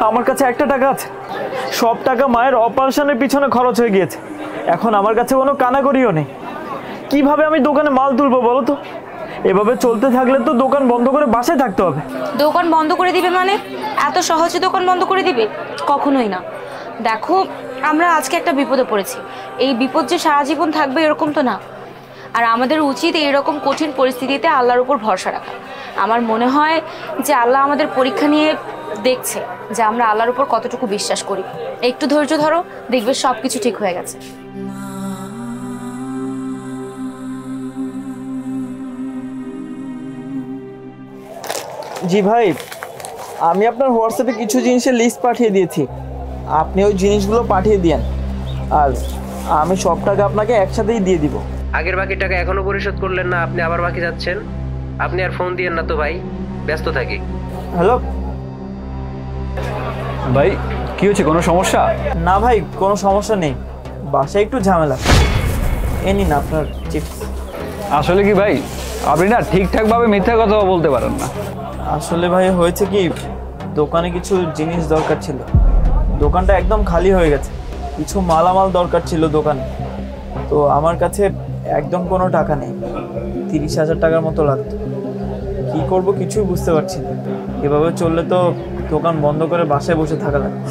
আমার কাছে একটা টাকা আছে, সব টাকা মায়ের অপারেশনের পিছনে খরচ হয়ে গিয়েছে। এখন আমার কাছে কোনো কানাকড়িও নেই। কিভাবে আমি দোকানে মাল তুলবো বলো তো? এভাবে চলতে থাকলে তো দোকান বন্ধ করে বাসায় থাকতে হবে। দোকান বন্ধ করে দিবে মানে? এত সহজে দোকান বন্ধ করে দিবে? কখনোই না। দেখো, আমরা আজকে একটা বিপদে পড়েছি, এই বিপদ যে সারা জীবন থাকবে এরকম তো না। আর আমাদের উচিত এইরকম কঠিন পরিস্থিতিতে আল্লাহর উপর ভরসা রাখা। আমার মনে হয় যে আল্লাহ আমাদের পরীক্ষা নিয়ে দেখছে যে আমরা আল্লাহর উপর কতটুকু বিশ্বাস করি। একটু ধৈর্য ধরো, দেখবে সব কিছু ঠিক হয়ে গেছে। জি ভাই, আমি আপনার হোয়াটসঅ্যাপে কিছু জিনিসের লিস্ট পাঠিয়ে দিয়েছি, আপনি ওই জিনিসগুলো পাঠিয়ে দিয়েন। আর আমি সব টাকা আপনাকে একসাথেই দিয়ে দিব। আগের বাকি টাকা এখনো পরিশোধ করলেন না, আপনি আবার বাকি যাচ্ছেন। আপনি আর ফোন দিয়েন না তো ভাই, ব্যস্ত থাকি। হ্যালো ভাই, কি হচ্ছে? কোনো সমস্যা? না ভাই, কোনো সমস্যা নেই, বাসায় একটু ঝামেলা। এ নিন আপনার চিপস। আসলে কি ভাই, আপনি না ঠিকঠাকভাবে মিথ্যা কথা বলতে পারেন না। আসলে ভাই হয়েছে কি, দোকানে কিছু জিনিস দরকার ছিল, দোকানটা একদম খালি হয়ে গেছে, কিছু মালামাল দরকার ছিল দোকানে। তো আমার কাছে একদম কোনো টাকা নেই, 30,000 টাকার মতো লাগতো। কী করব কিছুই বুঝতে পারছি না। এভাবে চললে তো দোকান বন্ধ করে বাসায় বসে থাকা লাগবে।